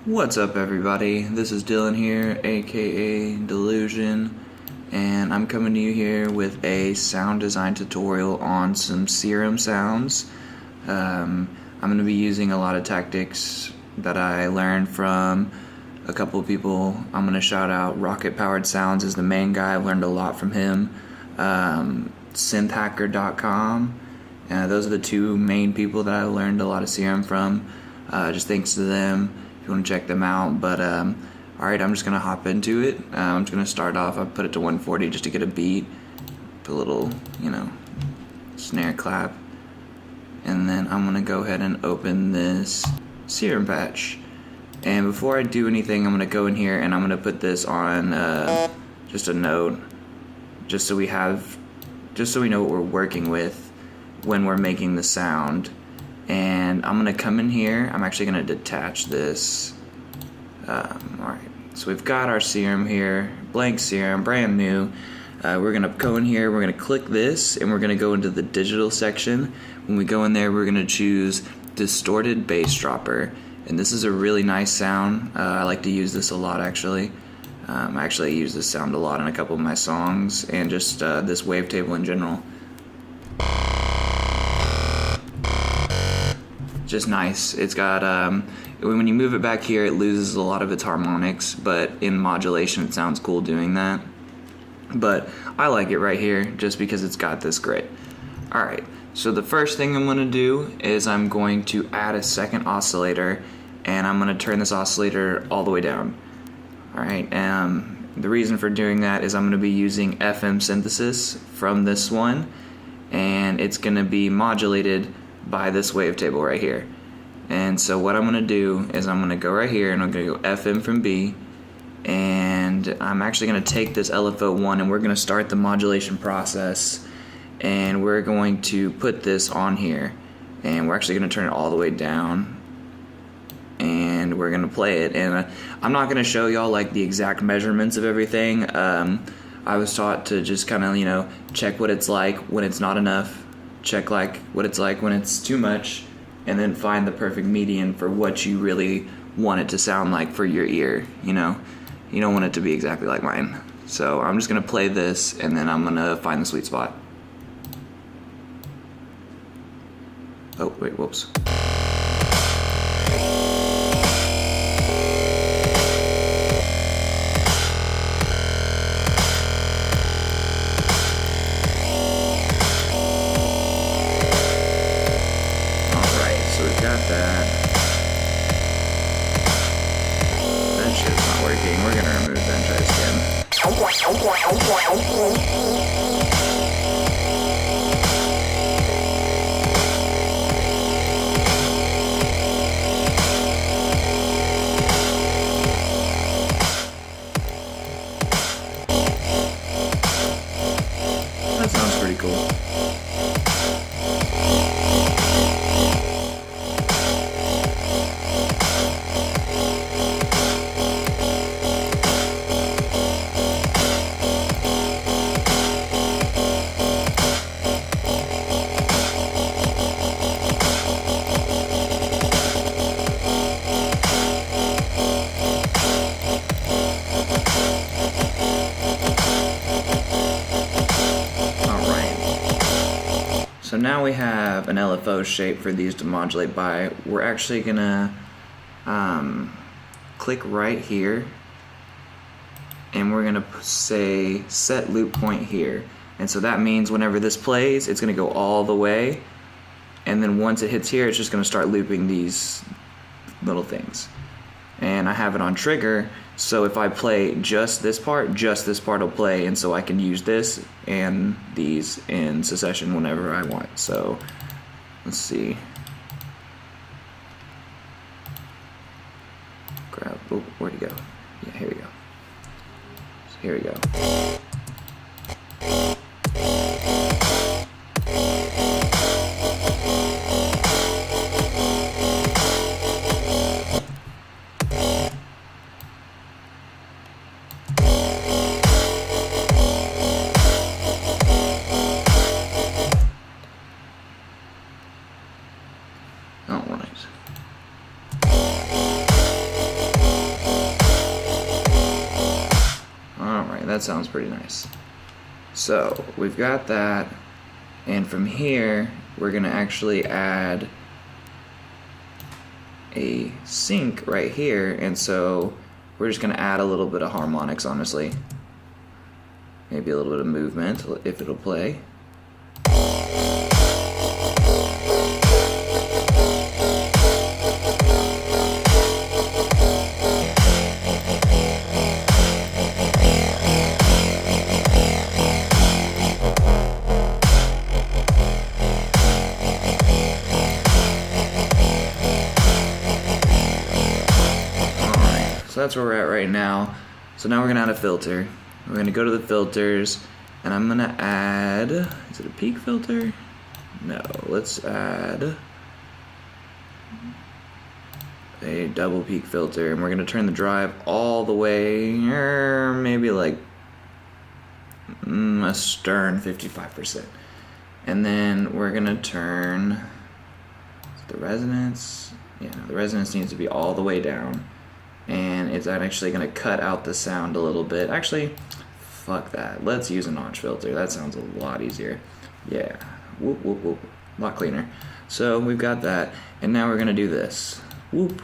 What's up, everybody? This is Dylan here, aka Delusion, and I'm coming to you here with a sound design tutorial on some Serum sounds. I'm going to be using a lot of tactics that I learned from a couple of people. I'm going to shout out Rocket Powered Sounds is the main guy. I've learned a lot from him. Synthhacker.com. Those are the two main people that I learned a lot of Serum from. Just thanks to them. If you want to check them out. But alright, I'm just going to hop into it. I'm just going to start off. I put it to 140 just to get a beat. Put a little, snare clap. And then I'm going to go ahead and open this Serum patch. And before I do anything, I'm going to go in here and I'm going to put this on just a note. Just so we know what we're working with when we're making the sound. And I'm going to come in here. I'm actually going to detach this. Alright, so we've got our Serum here, blank Serum, brand new. We're going to go in here, we're going to click this, and we're going to go into the digital section. When we go in there, we're going to choose Distorted Bass Dropper. And this is a really nice sound. I like to use this a lot, actually. I actually use this sound a lot in a couple of my songs, and just this wavetable in general. Just nice. It's got when you move it back here, it loses a lot of its harmonics, but in modulation it sounds cool doing that. But I like it right here just because it's got this grit. Alright, so the first thing I'm going to do is I'm going to add a second oscillator, and I'm going to turn this oscillator all the way down. Alright, the reason for doing that is I'm going to be using FM synthesis from this one, and it's going to be modulated by this wavetable right here. And so what I'm going to do is I'm going to go right here and I'm going to go FM from B, and I'm actually going to take this LFO1 and we're going to start the modulation process, and we're going to put this on here, and we're actually going to turn it all the way down, and we're going to play it. And I'm not going to show y'all like the exact measurements of everything. I was taught to just kind of check what it's like when it's not enough, check like what it's like when it's too much, and then find the perfect median for what you really want it to sound like for your ear. You don't want it to be exactly like mine. So I'm just gonna play this, and then I'm gonna find the sweet spot. Oh wait, whoops. That shit's not working. We're gonna remove that and try this again. That sounds pretty cool. So now we have an LFO shape for these to modulate by. We're actually gonna click right here, and we're gonna say set loop point here. And so that means whenever this plays, it's gonna go all the way, and then once it hits here, it's just gonna start looping these little things. And I have it on trigger, so if I play just this part will play, and so I can use this and these in succession whenever I want. So let's see. Grab, oh, where'd he go? Yeah, here we go. So here we go. Alright. that sounds pretty nice. So we've got that, and from here we're gonna actually add a sync right here, and so we're just gonna add a little bit of harmonics, honestly. Maybe a little bit of movement if it'll play. So that's where we're at right now. So now we're gonna add a filter. We're gonna go to the filters, and I'm gonna add, is it a peak filter? No, let's add a double peak filter, and we're gonna turn the drive all the way, maybe like a stern 55%. And then we're gonna turn the resonance, the resonance needs to be all the way down. And it's actually going to cut out the sound a little bit. Actually, fuck that. Let's use a notch filter. That sounds a lot easier. Yeah, whoop, whoop, whoop. A lot cleaner. So we've got that, and now we're going to do this. Whoop.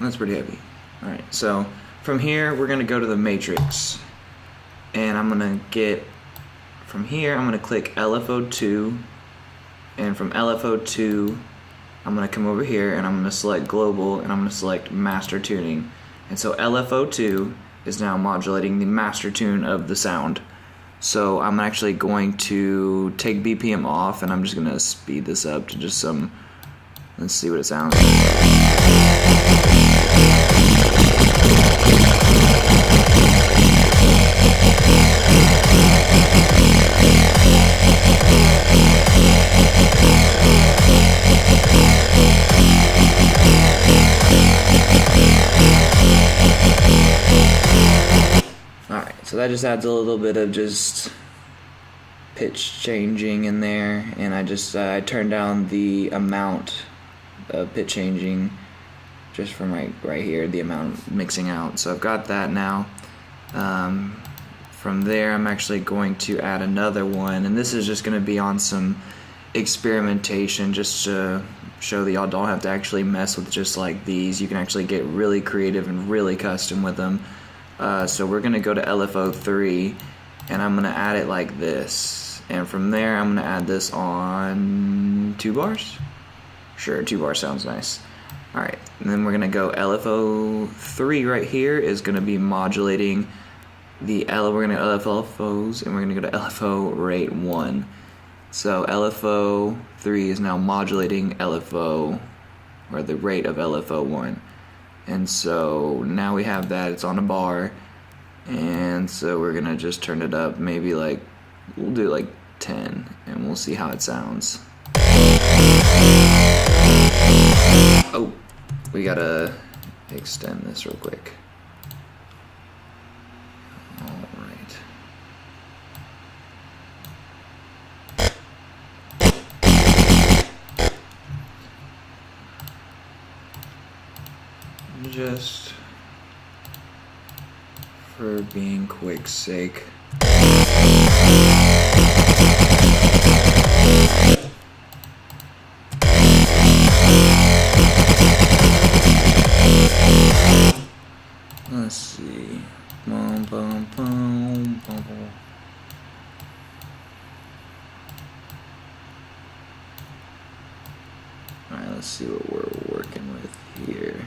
That's pretty heavy. Alright, so from here we're gonna go to the matrix, and I'm gonna get from here, I'm gonna click LFO2, and from LFO2 I'm gonna come over here and I'm gonna select global, and I'm gonna select master tuning. And so LFO2 is now modulating the master tune of the sound. So I'm actually going to take BPM off, and I'm just gonna speed this up to just some, let's see what it sounds like. Alright, so that just adds a little bit of just pitch changing in there, and I turned down the amount of pitch changing just from right here, the amount mixing out. So I've got that now. From there I'm actually going to add another one, and this is just going to be on some experimentation just to show that y'all don't have to actually mess with just like these. You can actually get really creative and really custom with them. So we're going to go to LFO3, and I'm going to add it like this, and from there I'm going to add this on 2 bars. Sure, 2 bars sounds nice. Alright, and then we're going to go LFO3 right here is going to be modulating the we're going to LFOs, and we're going to go to LFO rate 1. So LFO3 is now modulating LFO, or the rate of LFO1. And so now we have that, it's on a bar, and so we're going to just turn it up, maybe like, we'll do like 10, and we'll see how it sounds. Oh, we gotta extend this real quick. Alright. Just for being quick's sake. Let's see. Boom, boom, boom, boom, boom. Alright, let's see what we're working with here.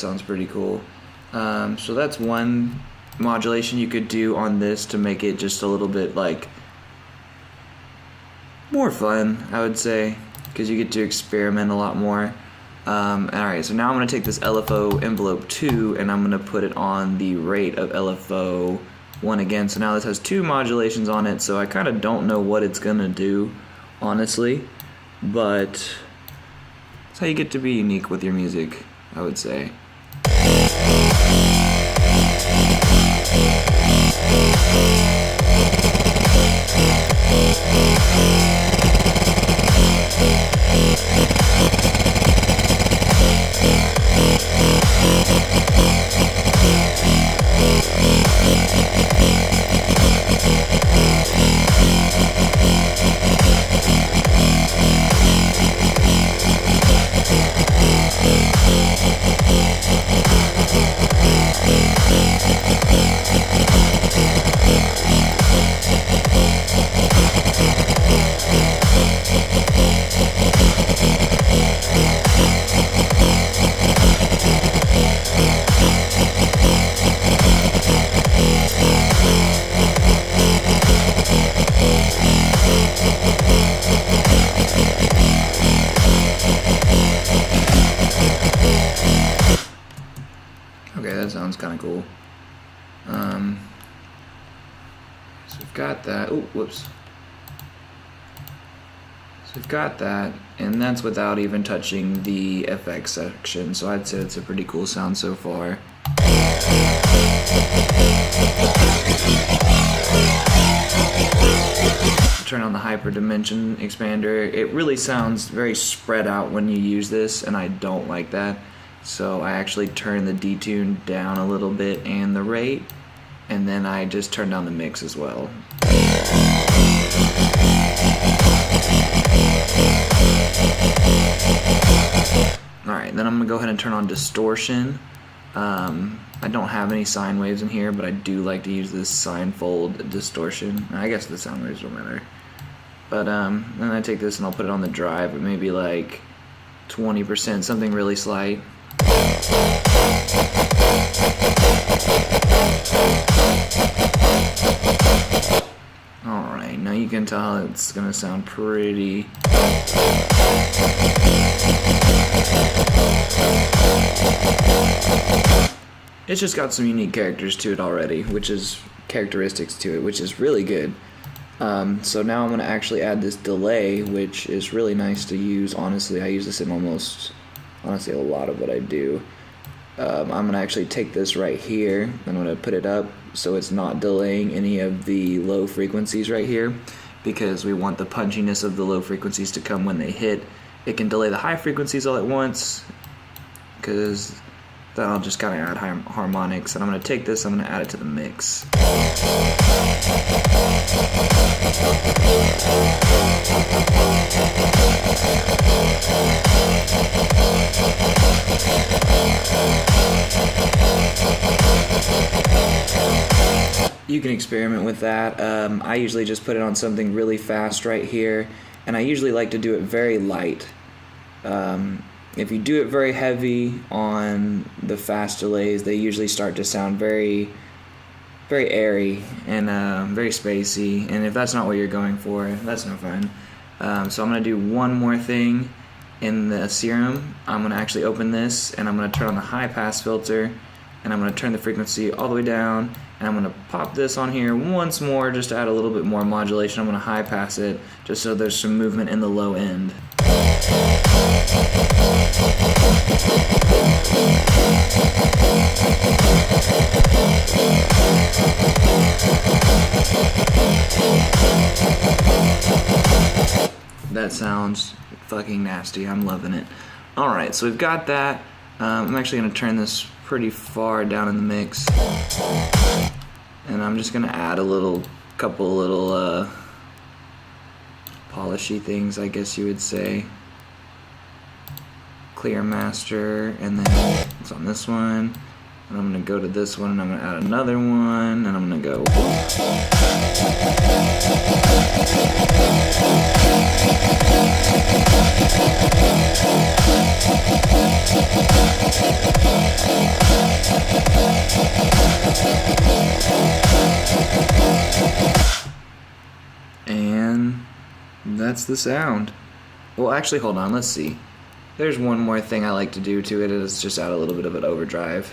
sounds pretty cool. So that's one modulation you could do on this to make it just a little bit like more fun, I would say, because you get to experiment a lot more. Alright, so now I'm going to take this LFO envelope 2 and I'm going to put it on the rate of LFO 1 again. So now this has 2 modulations on it, so I kind of don't know what it's going to do, honestly, but that's how you get to be unique with your music, I would say. Okay, that sounds kind of cool. So we've got that. Oh, whoops. So we've got that, and that's without even touching the FX section. So I'd say it's a pretty cool sound so far. Turn on the hyper dimension expander. It really sounds very spread out when you use this, and I don't like that. So I actually turn the detune down a little bit and the rate, and then I just turn down the mix as well. Alright, then I'm going to go ahead and turn on distortion. I don't have any sine waves in here, but I do like to use this sine fold distortion. I guess the sound waves don't matter. But then I take this and I'll put it on the drive at maybe like 20%, something really slight. Alright, now you can tell it's gonna sound pretty. It's just got some unique characters to it already, characteristics to it, which is really good. So now I'm going to actually add this delay, which is really nice to use. Honestly, I use this in honestly a lot of what I do. I'm going to actually take this right here. I'm going to put it up so it's not delaying any of the low frequencies right here, because we want the punchiness of the low frequencies to come when they hit. It can delay the high frequencies all at once, because then I'll just kind of add harmonics, and I'm going to take this, I'm going to add it to the mix. You can experiment with that. I usually just put it on something really fast right here, and I usually like to do it very light. If you do it very heavy on the fast delays, they usually start to sound very, very airy and very spacey. And if that's not what you're going for, that's no fun. So I'm going to do one more thing in the Serum. I'm going to actually open this, and I'm going to turn on the high pass filter, and I'm going to turn the frequency all the way down, and I'm going to pop this on here once more just to add a little bit more modulation. I'm going to high pass it just so there's some movement in the low end. That sounds fucking nasty. I'm loving it. Alright, so we've got that. I'm actually going to turn this pretty far down in the mix. And I'm just going to add a couple little polishy things, I guess you would say. Clear master, and then it's on this one. And I'm gonna go to this one, and I'm gonna add another one, and I'm gonna go. And that's the sound. Well, actually, hold on, let's see. There's one more thing I like to do to it, is just add a little bit of an overdrive.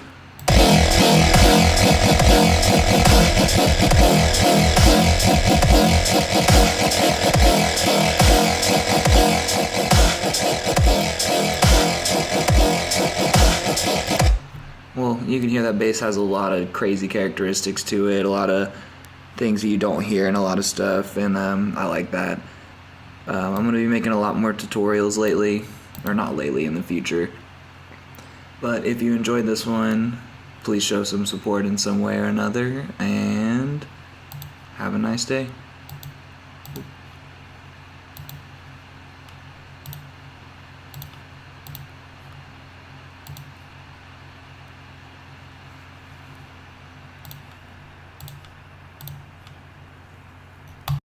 Well, you can hear that bass has a lot of crazy characteristics to it, a lot of things that you don't hear and a lot of stuff, and I like that. I'm going to be making a lot more tutorials lately, or not lately, in the future. But if you enjoyed this one, please show some support in some way or another, and have a nice day.